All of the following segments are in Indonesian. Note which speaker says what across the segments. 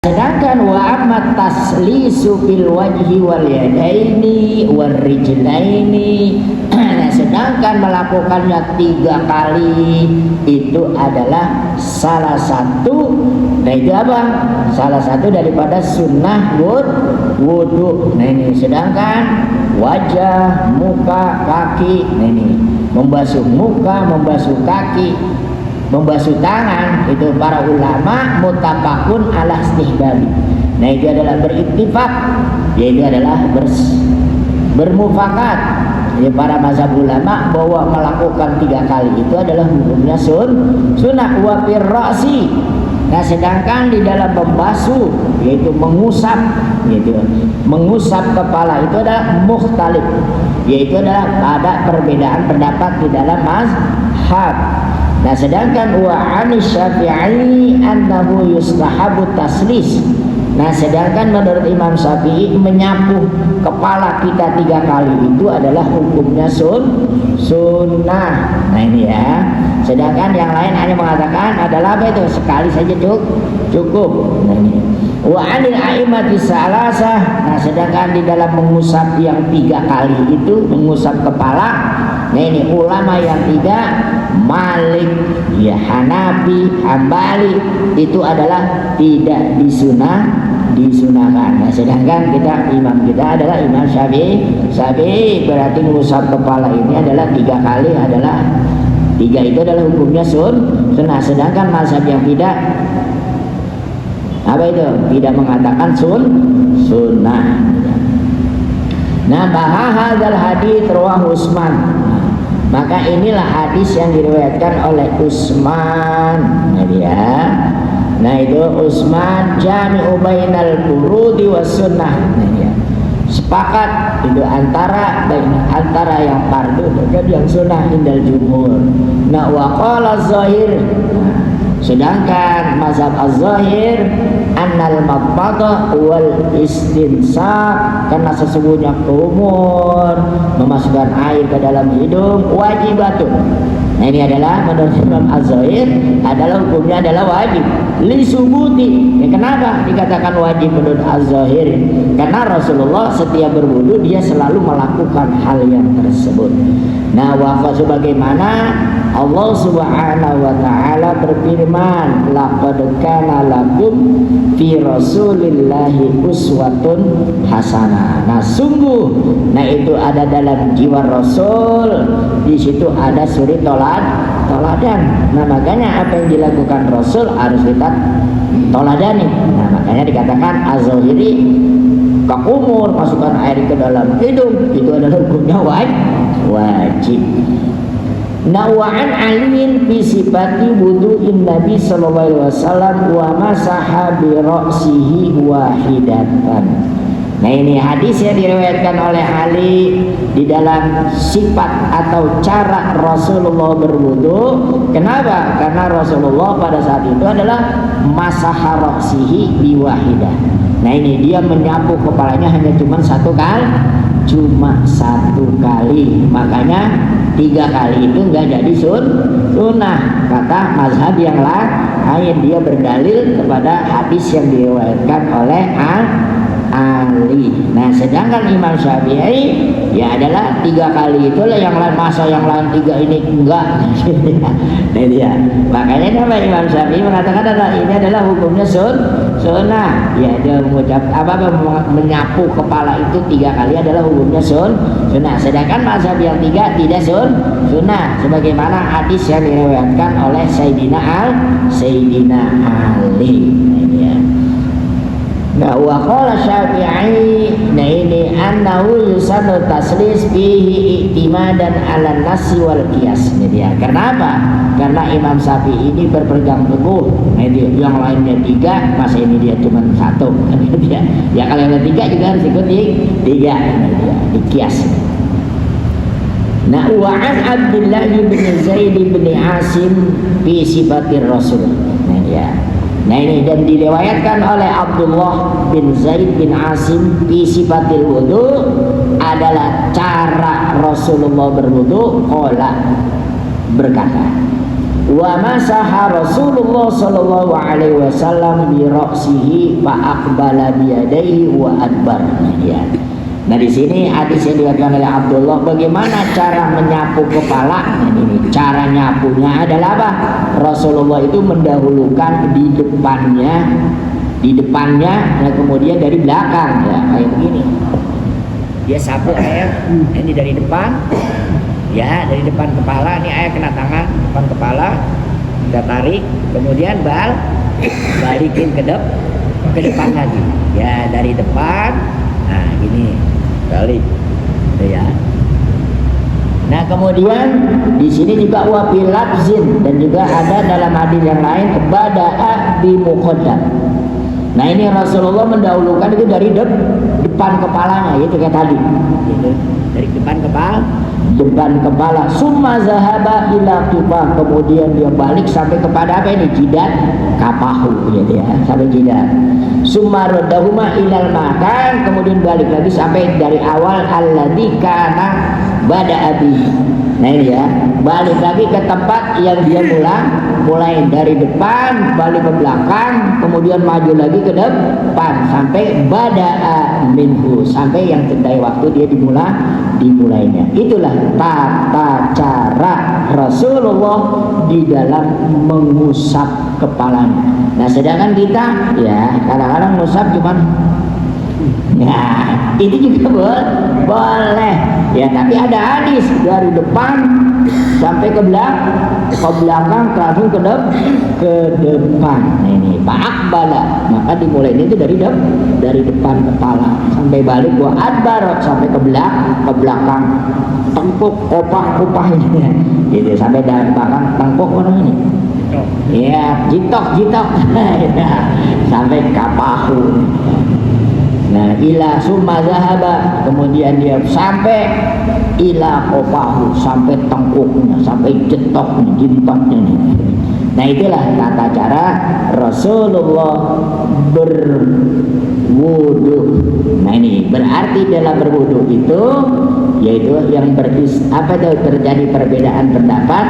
Speaker 1: Sedangkan wa amma taslisu fil wajhi wal yadaini wal rijlaini, nah, sedangkan melakukannya 3 kali itu adalah salah satu, nah itu apa? Salah satu daripada sunnah wudu. Nah ini, sedangkan wajah, muka, kaki, nah ini membasuh muka, membasuh kaki, membasuh tangan, itu para ulama muttafaqun ala istihbabi. Nah itu adalah berittifaq, yaitu adalah bermufakat, ya, para mazhab ulama bahwa melakukan 3 kali itu adalah hukumnya sunnah. Wa fir ra'si, nah sedangkan di dalam membasuh, yaitu mengusap kepala, itu adalah mukhtalif, yaitu adalah ada perbedaan pendapat di dalam mazhab. Nah sedangkan wa 'ani Syafi'i annahu yustahabu taslis. Nah sedangkan menurut Imam Syafi'i menyapu kepala kita 3 kali itu adalah hukumnya sunnah. Nah ini ya. Sedangkan yang lain hanya mengatakan adalah apa itu? Sekali saja cukup. Nah ini. Wa 'anil a'immati salasah. Nah sedangkan di dalam mengusap yang 3 kali itu, mengusap kepala, nah ini ulama yang 3, Malik, ya Hanafi, Hambali, itu adalah tidak disunahkan. Nah, sedangkan imam kita adalah Imam Syafi'i berarti mengusap kepala ini adalah 3 kali, adalah 3 itu adalah hukumnya sunnah. Sedangkan mazhab yang tidak apa itu? Tidak mengatakan sunnah. Nah, bahadzal hadits rawahu Utsman. Maka inilah hadis yang diriwayatkan oleh Utsman. Nah dia, nah itu Utsman jami'u bainal furudi was sunnah. Nah dia sepakat itu antara yang fardu dan yang sunnah indal jumhur. Nah wa qala az-zahir, sedangkan mazhab az-zahir annal mabbadah wal istinsaq, karena sesungguhnya kumur, memasukkan air ke dalam hidung, wajibatun. Nah ini adalah menurut Imam Az-Zahir adalah hukumnya adalah wajib li subuti. Ya, kenapa dikatakan wajib menurut Az-Zahir? Karena Rasulullah setiap berwudu dia selalu melakukan hal yang tersebut. Nah wafa sebagaimana Allah Subhanahu wa taala berfirman, laqad kana lakum fi rasulillahi uswatun hasanah. Nah sungguh, nah itu ada dalam jiwa Rasul, di situ ada suri toladan. Nah makanya apa yang dilakukan Rasul harus kita toladani. Nah makanya dikatakan Az-Zahiri kakumur, masukkan air ke dalam hidung, itu adalah hukumnya wajib. Nah wa an aliin fi sifati wudu'in Nabi sallallahu alaihi wasallam wa masaha bi ra'sihi wahidatan. Nah ini hadis yang diriwayatkan oleh Ali di dalam sifat atau cara Rasulullah berwudu. Kenapa? Karena Rasulullah pada saat itu adalah masaha ra'sihi bi wahidah. Nah ini dia menyapu kepalanya hanya cuma 1 kali. Cuma 1 kali, makanya 3 kali itu enggak jadi sunnah. Kata mazhab yang lain, dia berdalil kepada hadis yang diriwayatkan oleh Ali. Nah sedangkan Imam Syafi'i ya adalah 3 kali itulah yang lain, masa yang lain 3 ini enggak. Nah dia, makanya nama Imam Syafi'i mengatakan adalah ini adalah hukumnya sunnah. Ya dia mengucap menyapu kepala itu 3 kali adalah hukumnya sunnah. Sedangkan mazhab yang 3 tidak sunnah, sebagaimana hadis yang diriwayatkan oleh Sayyidina Ali. Nah wa qala Syafi'i, nah ini annahu yusannu taslis fihi i'timadan 'ala nasi wal qiyas. Jadi ya, karena apa? Karena Imam Syafi'i ini berpegang teguh, nah dia yang lainnya 3, masa ini dia cuma 1. Dia ya kalau yang 3 juga harus ikut 3, nah dia di qiyas. Nah wa an Abdullah bin Zaid bin Asim fi sifatir Rasul. Nah dia, nah ini dan diriwayatkan oleh Abdullah bin Zaid bin Asim fi sifatil wudu, adalah cara Rasulullah berwudu. Qala berkata, wa masaha Rasulullah sallallahu alaihi wasallam bi ra'sihi fa aqbala bi yadayhi wa adbar. Nah di sini hadis yang diriwayatkan oleh Abdullah, bagaimana cara menyapu kepala. Nah ini cara nyapunya adalah apa? Rasulullah itu mendahulukan di depannya, nah kemudian dari belakang, ya kayak begini. Dia sapu air, ini dari depan, ya dari depan kepala, ini air kena tangan depan kepala, kita tarik, kemudian balikin ke depan lagi, ya dari depan, nah gini balik, ya. Nah kemudian di sini juga wafil lafzin, dan juga ada dalam hadis yang lain bada'a bi muqaddam. Nah ini Rasulullah mendahulukan itu dari depan kepalanya, itu kayak tadi, gitu. Dari depan kepala. Summa zahaba ila qifah, kemudian dia balik sampai kepada apa ini? Jidat kapahu, gitu ya, sampai jidat. Summa raddahuma ilal makan, kemudian balik lagi sampai dari awal alladzi kana bada abi. Nah ini ya, balik lagi ke tempat yang dia mulai dari depan, balik ke belakang, kemudian maju lagi ke depan sampai bada'a minhu, sampai yang tendai waktu dia dimulainya. Itulah tata cara Rasulullah di dalam mengusap kepalanya. Nah sedangkan kita ya kadang-kadang ngusap cuman ya itu juga boleh ya, tapi ada hadis dari depan sampai ke belakang langsung ke depan. Nah ini fa'aqbala, maka dimulai itu dari depan kepala sampai balik wa adbar, sampai ke belakang tengkuk kopah ini gitu, sampai dari belakang tengkuk mana ini ya jitok sampai kapahu. Nah ila summa zahaba, kemudian dia sampai ila kopahu, sampai tengkuknya, sampai jetoknya, jimpatnya nih. Nah itulah tata cara Rasulullah berwudu. Nah ini berarti dalam berwudu itu yaitu yang terjadi perbedaan pendapat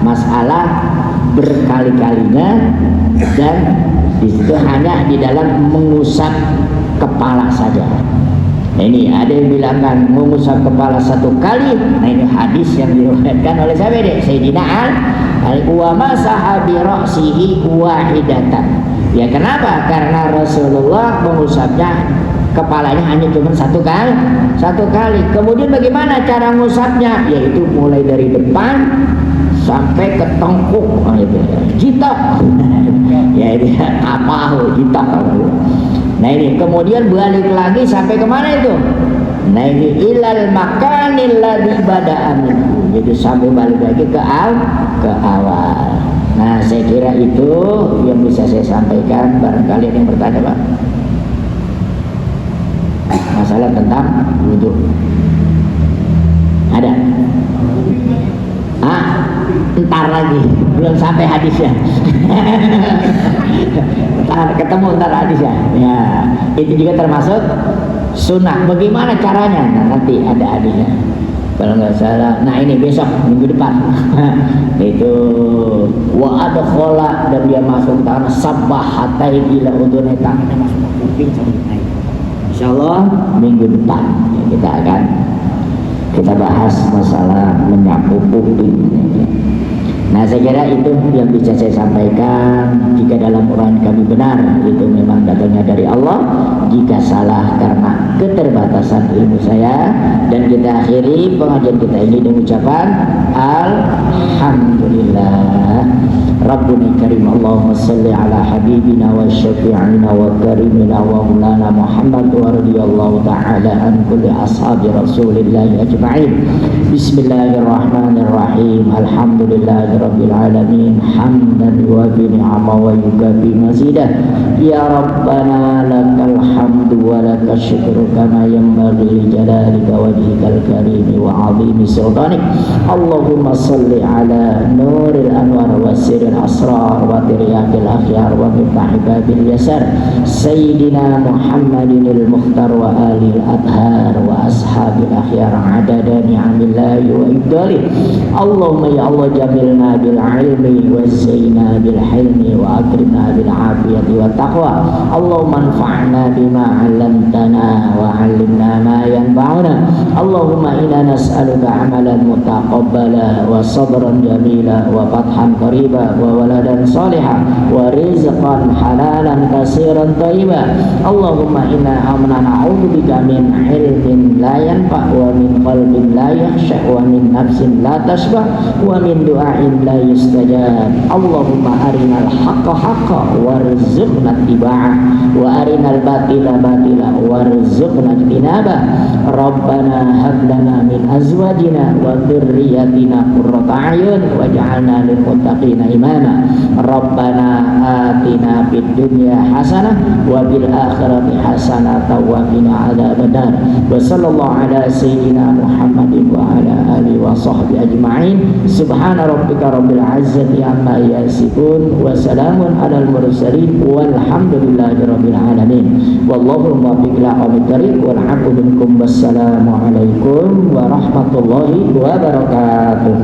Speaker 1: masalah berkali-kalinya, dan di situ hanya di dalam mengusap kepala saja. Nah ini ada yang bilang kan mengusap kepala satu kali. Nah ini hadis yang diriwayatkan oleh Sayyidina Ali wa masaha bi ra'sihi wahidatan. Ya kenapa? Karena Rasulullah mengusapnya kepalanya hanya cuma satu kali. Kemudian bagaimana cara mengusapnya? Yaitu mulai dari depan sampai ke tengkuk, jitok. Ya ini apa jitok. Nah ini kemudian balik lagi sampai kemana itu? Nah ini ilal makanil ladzi bada'a minhu, jadi sampai balik lagi ke awal. Nah saya kira itu yang bisa saya sampaikan. Barangkali ada yang bertanya Pak masalah tentang wudu. Ada? Ntar lagi, belum sampai hadisnya. Ntar hadisnya. Ya, itu juga termasuk sunnah. Bagaimana caranya? Nah, nanti ada hadisnya. Kalau nggak salah, nah ini besok minggu depan. Itu wa adkhala, dan dia masuk tangan sabbahatain ila udhunai, tangannya masuk ke kuping sampai naik. Insyaallah minggu depan ya, kita bahas masalah menyapu kuping. Nah saya kira itu yang bisa saya sampaikan. Jika dalam uraian kami benar, itu memang datangnya dari Allah. Jika salah karena keterbatasan ilmu saya. Dan kita akhiri pengajian kita ini dengan ucapan Alhamdulillah Rabbuna karim. Allahumma salli ala habibina wa syafi'ina wa karimina wa mulana Muhammad wa radiyallahu ta'ala an kulli ashabi rasulillahi ajma'in. Bismillahirrahmanirrahim. Alhamdulillah Rabbil alamin, hamdan wa bi ni'ama wa yukafi mazidah. Ya Rabbana lakal hamdu wa lakal syukru kama yanbaghi li jalalika wajhikal karim wa 'azimi sultanik. Allahumma salli ala nuril anwar wa sirril asrar wa tiryakil akhyar wa miftahil babil yasar Sayyidina Muhammadin al-Mukhtar wa alil adhar wa ashabil akhyar adada ni'amillahi wa ibdalih. Allahumma ya Allah jamilna زينا بالعلم وزينا بالحلم وأكرمنا بالعافية والتقوى اللهم انفعنا بما علمتنا وعلمنا ما ينفعنا اللهم إنا نسألك عملا متقبلا وصبرا جميلا وفتحا قريبا وولدا صالحا ورزقا حلالا كثيرا طيبا اللهم إنا نعوذ بك من علم لا ينفع ومن قلب لا يخشع ومن نفس لا تشبع ومن دعاء لا يستجاب اللهم أرنا الحق حقا وارزقنا اتباعه وأرنا الباطل باطلا وارزقنا اجتنابه ربنا هب لنا من أزواجنا وذرياتنا قرة أعين واجعلنا للمتقين إماما ربنا آتنا في الدنيا حسنة وفي الآخرة حسنة وقنا عذاب النار وصلى الله على سيدنا محمد وعلى آله وصحبه أجمعين سبحان ربك رب العزة عما يصفون وسلام على المرسلين والحمد لله رب العالمين والله الموفق إلى أقوم الطريق والعفو منكم والسلام عليكم warahmatullahi wabarakatuh.